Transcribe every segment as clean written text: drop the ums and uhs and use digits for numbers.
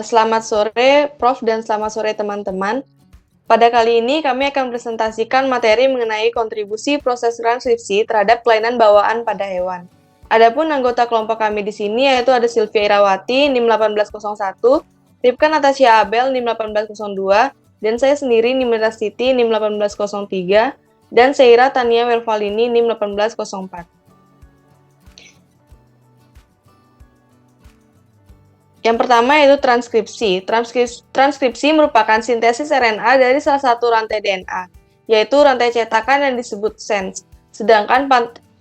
Selamat sore Prof dan selamat sore teman-teman. Pada kali ini kami akan presentasikan materi mengenai kontribusi proses transkripsi terhadap kelainan bawaan pada hewan. Adapun anggota kelompok kami di sini yaitu ada Sylvia Irawati NIM 1801, Ripka Natasha Abel NIM 1802, dan saya sendiri Nimira Siti NIM 1803, dan Seira Tania Welvalini NIM 1804. Yang pertama yaitu transkripsi. Transkripsi merupakan sintesis RNA dari salah satu rantai DNA, yaitu rantai cetakan yang disebut sense, sedangkan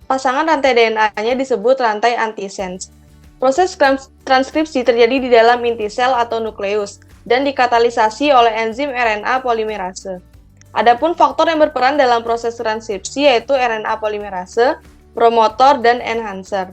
pasangan rantai DNA-nya disebut rantai antisense. Proses transkripsi terjadi di dalam inti sel atau nukleus dan dikatalisasi oleh enzim RNA polimerase. Adapun faktor yang berperan dalam proses transkripsi yaitu RNA polimerase, promotor, dan enhancer.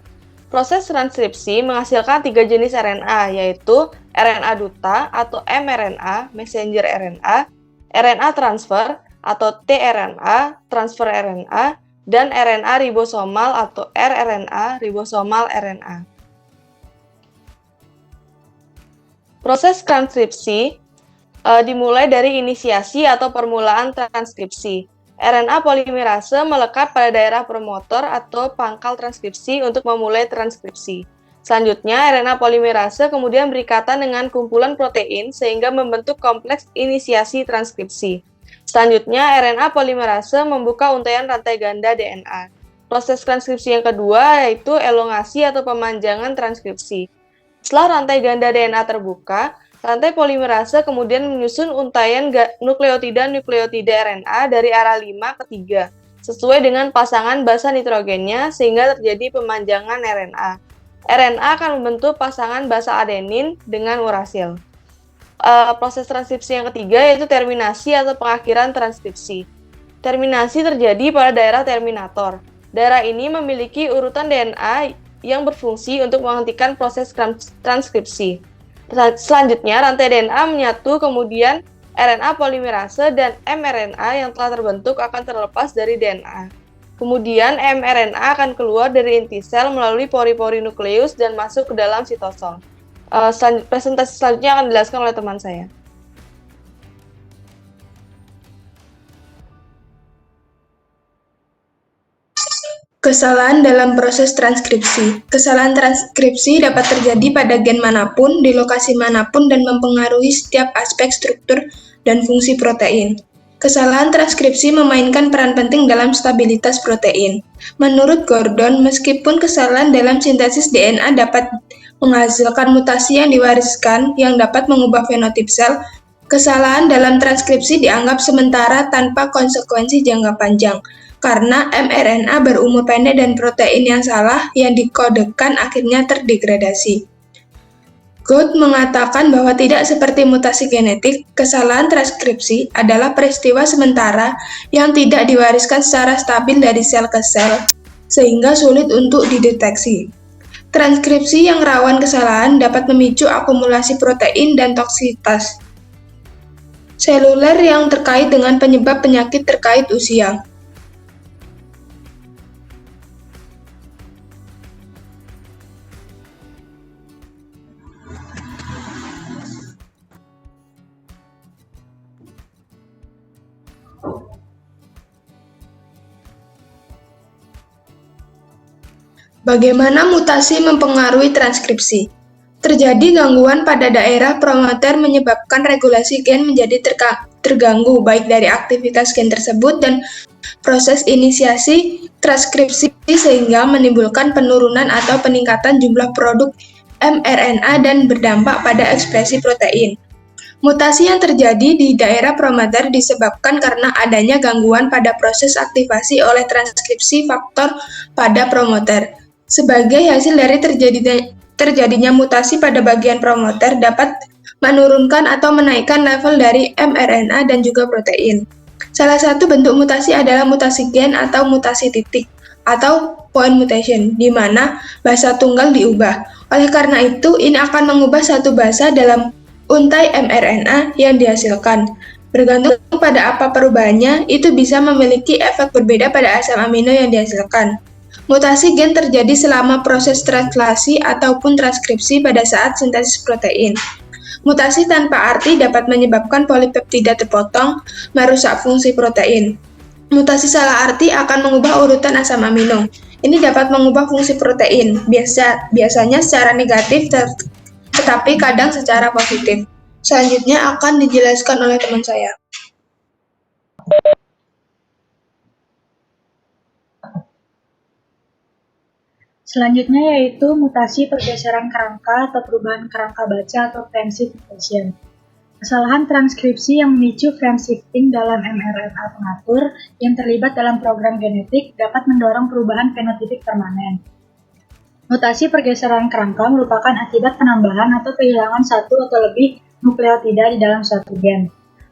Proses transkripsi menghasilkan 3 jenis RNA, yaitu RNA duta atau mRNA, messenger RNA, RNA transfer atau tRNA, transfer RNA, dan RNA ribosomal atau rRNA, ribosomal RNA. Proses transkripsi dimulai dari inisiasi atau permulaan transkripsi. RNA polimerase melekat pada daerah promotor atau pangkal transkripsi untuk memulai transkripsi. Selanjutnya, RNA polimerase kemudian berikatan dengan kumpulan protein sehingga membentuk kompleks inisiasi transkripsi. Selanjutnya, RNA polimerase membuka untaian rantai ganda DNA. Proses transkripsi yang kedua yaitu elongasi atau pemanjangan transkripsi. Setelah rantai ganda DNA terbuka, rantai polimerase kemudian menyusun untaian nukleotida RNA dari arah 5 ke 3, sesuai dengan pasangan basa nitrogennya sehingga terjadi pemanjangan RNA. RNA akan membentuk pasangan basa adenin dengan urasil. Proses transkripsi yang ketiga yaitu terminasi atau pengakhiran transkripsi. Terminasi terjadi pada daerah terminator. Daerah ini memiliki urutan DNA yang berfungsi untuk menghentikan proses transkripsi. Selanjutnya, rantai DNA menyatu, kemudian RNA polimerase dan mRNA yang telah terbentuk akan terlepas dari DNA. Kemudian, mRNA akan keluar dari inti sel melalui pori-pori nukleus dan masuk ke dalam sitosol. Presentasi selanjutnya akan dijelaskan oleh teman saya. Kesalahan dalam proses transkripsi. Kesalahan transkripsi dapat terjadi pada gen manapun, di lokasi manapun, dan mempengaruhi setiap aspek struktur dan fungsi protein. Kesalahan transkripsi memainkan peran penting dalam stabilitas protein. Menurut Gordon, meskipun kesalahan dalam sintesis DNA dapat menghasilkan mutasi yang diwariskan yang dapat mengubah fenotip sel, kesalahan dalam transkripsi dianggap sementara tanpa konsekuensi jangka panjang. Karena mRNA berumur pendek dan protein yang salah yang dikodekan akhirnya terdegradasi. Gould mengatakan bahwa tidak seperti mutasi genetik, kesalahan transkripsi adalah peristiwa sementara yang tidak diwariskan secara stabil dari sel ke sel, sehingga sulit untuk dideteksi. Transkripsi yang rawan kesalahan dapat memicu akumulasi protein dan toksitas seluler yang terkait dengan penyebab penyakit terkait usia. Bagaimana mutasi mempengaruhi transkripsi? Terjadi gangguan pada daerah promoter menyebabkan regulasi gen menjadi terganggu baik dari aktivitas gen tersebut dan proses inisiasi transkripsi sehingga menimbulkan penurunan atau peningkatan jumlah produk mRNA dan berdampak pada ekspresi protein. Mutasi yang terjadi di daerah promoter disebabkan karena adanya gangguan pada proses aktivasi oleh transkripsi faktor pada promoter. Sebagai hasil dari terjadinya mutasi pada bagian promoter dapat menurunkan atau menaikkan level dari mRNA dan juga protein. Salah satu bentuk mutasi adalah mutasi gen atau mutasi titik atau point mutation, di mana basa tunggal diubah. Oleh karena itu, ini akan mengubah satu basa dalam untai mRNA yang dihasilkan. Bergantung pada apa perubahannya, itu bisa memiliki efek berbeda pada asam amino yang dihasilkan. Mutasi gen terjadi selama proses translasi ataupun transkripsi pada saat sintesis protein. Mutasi tanpa arti dapat menyebabkan polipeptida terpotong, merusak fungsi protein. Mutasi salah arti akan mengubah urutan asam amino. Ini dapat mengubah fungsi protein, biasanya secara negatif tetapi kadang secara positif. Selanjutnya akan dijelaskan oleh teman saya. Selanjutnya yaitu mutasi pergeseran kerangka atau perubahan kerangka baca atau frame shift mutation. Kesalahan transkripsi yang memicu frame shifting dalam mRNA pengatur yang terlibat dalam program genetik dapat mendorong perubahan fenotipik permanen. Mutasi pergeseran kerangka merupakan akibat penambahan atau kehilangan satu atau lebih nukleotida di dalam suatu gen.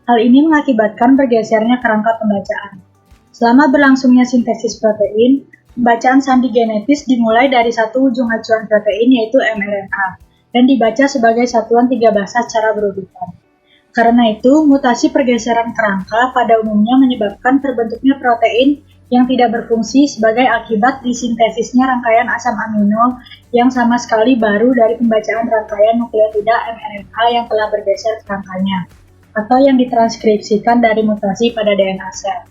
Hal ini mengakibatkan bergesernya kerangka pembacaan. Selama berlangsungnya sintesis protein, pembacaan sandi genetis dimulai dari satu ujung acuan protein yaitu mRNA dan dibaca sebagai satuan tiga basa secara berurutan. Karena itu, mutasi pergeseran kerangka pada umumnya menyebabkan terbentuknya protein yang tidak berfungsi sebagai akibat disintesisnya rangkaian asam amino yang sama sekali baru dari pembacaan rangkaian nukleotida mRNA yang telah bergeser kerangkanya, atau yang ditranskripsikan dari mutasi pada DNA sel.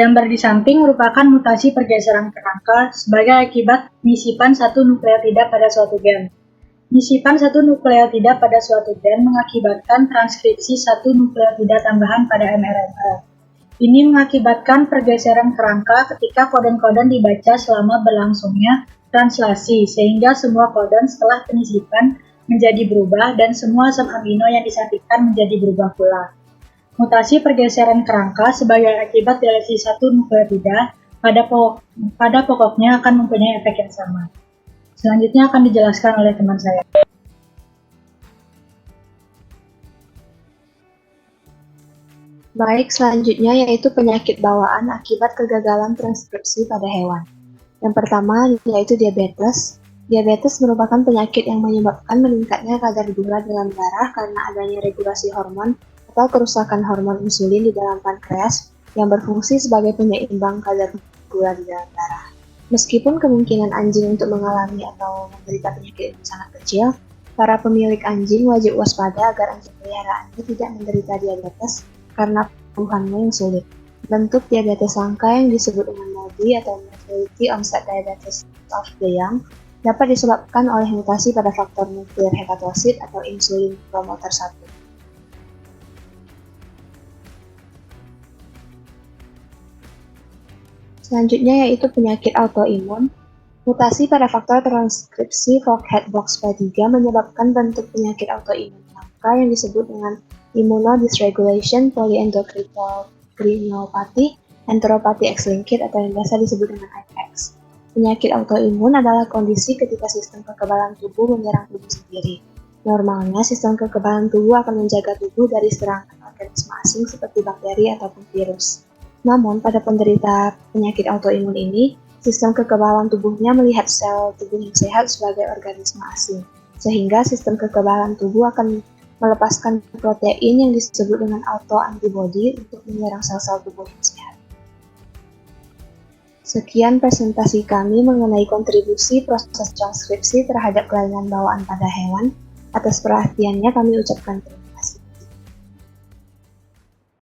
Gambar di samping merupakan mutasi pergeseran kerangka sebagai akibat nisipan satu nukleotida pada suatu gen. Nisipan satu nukleotida pada suatu gen mengakibatkan transkripsi satu nukleotida tambahan pada mRNA. Ini mengakibatkan pergeseran kerangka ketika kodon-kodon dibaca selama berlangsungnya translasi, sehingga semua kodon setelah penisipan menjadi berubah dan semua asam amino yang disatukan menjadi berubah pula. Mutasi pergeseran kerangka sebagai akibat delesi satu nukleotida pada pokoknya akan mempunyai efek yang sama. Selanjutnya akan dijelaskan oleh teman saya. Baik, selanjutnya yaitu penyakit bawaan akibat kegagalan transkripsi pada hewan. Yang pertama yaitu diabetes. Diabetes merupakan penyakit yang menyebabkan meningkatnya kadar gula dalam darah karena adanya regulasi hormon atau kerusakan hormon insulin di dalam pankreas yang berfungsi sebagai penyeimbang kadar gula di dalam darah. Meskipun kemungkinan anjing untuk mengalami atau menderita penyakit ini sangat kecil, para pemilik anjing wajib waspada agar anjing peliharaannya tidak menderita diabetes karena penyembuhannya yang sulit. Bentuk diabetes langka yang disebut dengan MODY atau Mortality Onset Diabetes of the Young dapat disebabkan oleh mutasi pada faktor nuklear hepatosit atau insulin promoter 1. Selanjutnya yaitu penyakit autoimun. Mutasi pada faktor transkripsi Fockhead box P3 menyebabkan bentuk penyakit autoimun langka yang disebut dengan immunodysregulation polyendocrinopathy, enteropathy X-linked atau yang biasa disebut dengan IX. Penyakit autoimun adalah kondisi ketika sistem kekebalan tubuh menyerang tubuh sendiri. Normalnya, sistem kekebalan tubuh akan menjaga tubuh dari serangan organisme asing seperti bakteri ataupun virus. Namun, pada penderita penyakit autoimun ini, sistem kekebalan tubuhnya melihat sel tubuh yang sehat sebagai organisme asing, sehingga sistem kekebalan tubuh akan melepaskan protein yang disebut dengan autoantibody untuk menyerang sel-sel tubuh yang sehat. Sekian presentasi kami mengenai kontribusi proses transkripsi terhadap kelainan bawaan pada hewan. Atas perhatiannya kami ucapkan terima kasih.